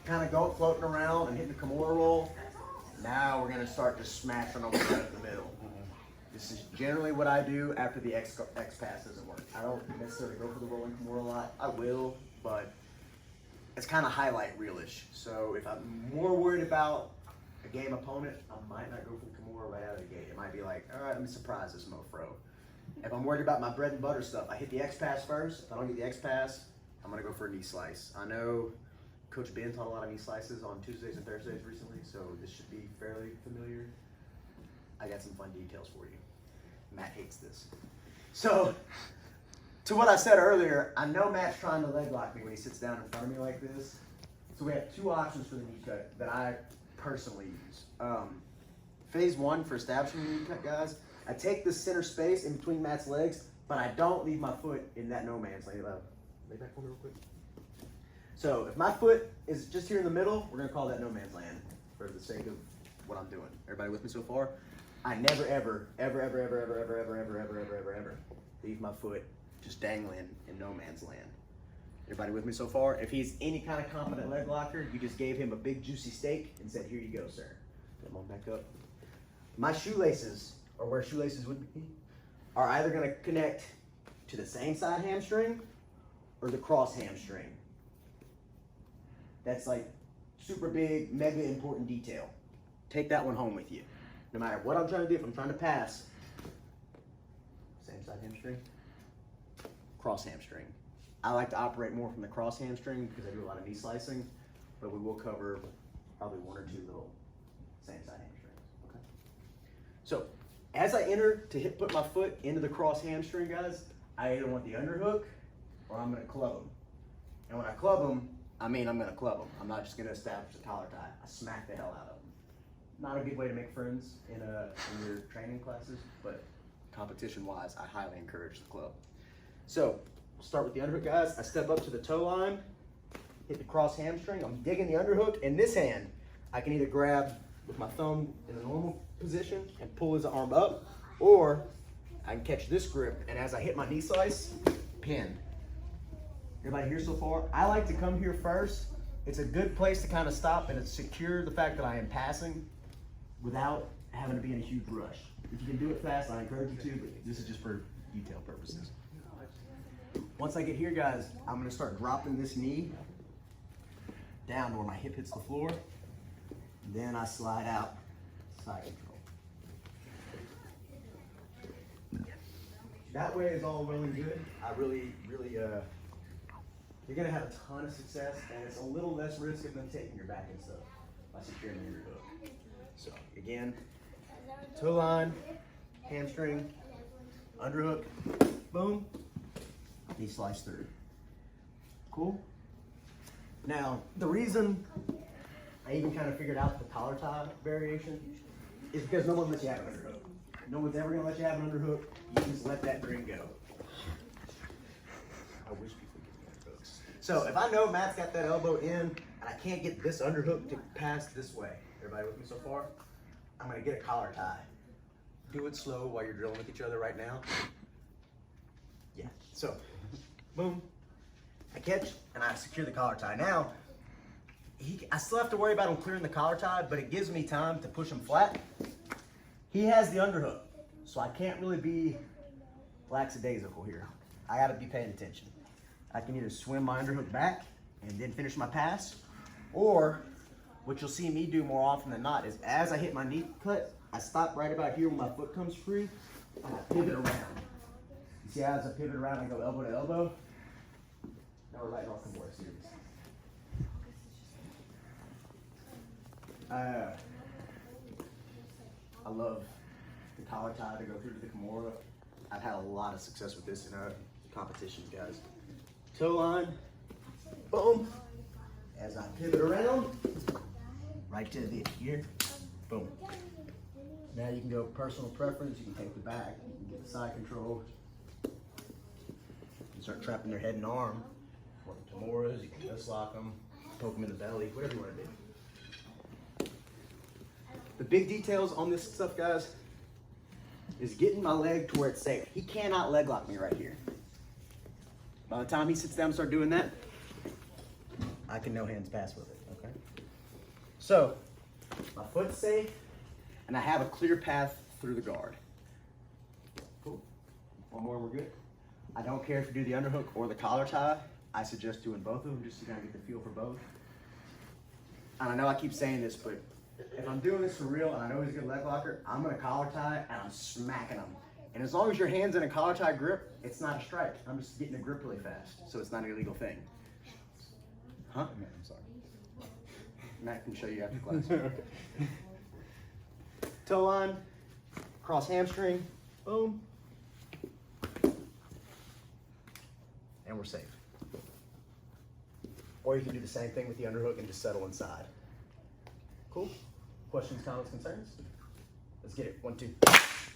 kind of go floating around and hitting the Kimura roll. Now we're gonna start just smashing them right up the middle. This is generally what I do after the X pass doesn't work. I don't necessarily go for the rolling Kimura a lot. I will, but it's kind of highlight reelish. So if I'm more worried about a game opponent, I might not go for the Kimura right out of the gate. It might be like, all right, let me surprise this mofro. If I'm worried about my bread and butter stuff, I hit the X pass first. If I don't get the X pass, I'm gonna go for a knee slice. I know Coach Ben taught a lot of knee slices on Tuesdays and Thursdays recently, so this should be fairly familiar. I got some fun details for you. Matt hates this. So, to what I said earlier, I know Matt's trying to leg lock me when he sits down in front of me like this. So we have two options for the knee cut that I personally use. Phase one for establishing the knee cut, guys, I take the center space in between Matt's legs, but I don't leave my foot in that no man's land. Lay back for me real quick. So if my foot is just here in the middle, we're gonna call that no man's land for the sake of what I'm doing. Everybody with me so far? I never ever leave my foot just dangling in no man's land. Everybody with me so far? If he's any kind of competent leg locker, you just gave him a big juicy steak and said, here you go, sir. Come on back up. My shoelaces, or where shoelaces would be, are either gonna connect to the same side hamstring or the cross hamstring. That's like super big, mega important detail. Take that one home with you. No matter what I'm trying to do, if I'm trying to pass, same side hamstring, cross hamstring. I like to operate more from the cross hamstring because I do a lot of knee slicing, but we will cover probably one or two little same side hamstrings, okay? So, as I enter to put my foot into the cross hamstring, guys, I either want the underhook or I'm gonna club them. And when I club them, I mean I'm gonna club them. I'm not just gonna establish a collar tie. I smack the hell out of them. Not a good way to make friends in your training classes, but competition-wise, I highly encourage the club. So, we'll start with the underhook, guys. I step up to the toe line, hit the cross hamstring. I'm digging the underhook. In this hand, I can either grab with my thumb in the normal position and pull his arm up, or I can catch this grip, and as I hit my knee slice, pin. Everybody here so far? I like to come here first. It's a good place to kind of stop and secure the fact that I am passing without having to be in a huge rush. If you can do it fast, I encourage you to, but this is just for detail purposes. Once I get here, guys, I'm gonna start dropping this knee down to where my hip hits the floor. Then I slide out, side control. That way is all well and good. I really, you're gonna have a ton of success, and it's a little less risky than taking your back and stuff by securing the underhook. So again, toe line, hamstring, underhook, boom, knee slice through. Cool? Now, the reason I even kind of figured out the collar tie variation is because no one lets you have an underhook. No one's ever gonna let you have an underhook. You just let that dream go. I wish people would give me underhooks. So if I know Matt's got that elbow in and I can't get this underhook to pass this way, everybody with me so far? I'm gonna get a collar tie. Do it slow while you're drilling with each other right now. Yeah, so, boom. I catch and I secure the collar tie. Now, I still have to worry about him clearing the collar tie, but it gives me time to push him flat. He has the underhook, so I can't really be lackadaisical here. I gotta be paying attention. I can either swim my underhook back and then finish my pass, or what you'll see me do more often than not is as I hit my knee cut, I stop right about here when my foot comes free, and I pivot around. You see how as I pivot around, I go elbow to elbow? Now we're right off the more serious. I love the collar tie to go through to the Kimura. I've had a lot of success with this in competitions, guys. Toe line, boom. As I pivot around, right to the here, boom. Now you can go personal preference. You can take the back, you can get the side control. You can start trapping their head and arm. Work the Kimuras, you can just lock them, poke them in the belly, whatever you want to do. The big details on this stuff, guys, is getting my leg to where it's safe. He cannot leg lock me right here. By the time he sits down and starts doing that, I can no hands pass with it. Okay. So, my foot's safe, and I have a clear path through the guard. Cool. One more and we're good. I don't care if you do the underhook or the collar tie. I suggest doing both of them just to kind of get the feel for both. And I know I keep saying this, but if I'm doing this for real and I know he's a good leg locker, I'm gonna collar tie and I'm smacking him. And as long as your hand's in a collar tie grip, it's not a strike. I'm just getting a grip really fast, so it's not an illegal thing. Huh? I'm sorry. Matt can show you after class. Okay. Toe line, cross hamstring, boom. And we're safe. Or you can do the same thing with the underhook and just settle inside. Cool? Questions, comments, concerns? Let's get it. 1, 2.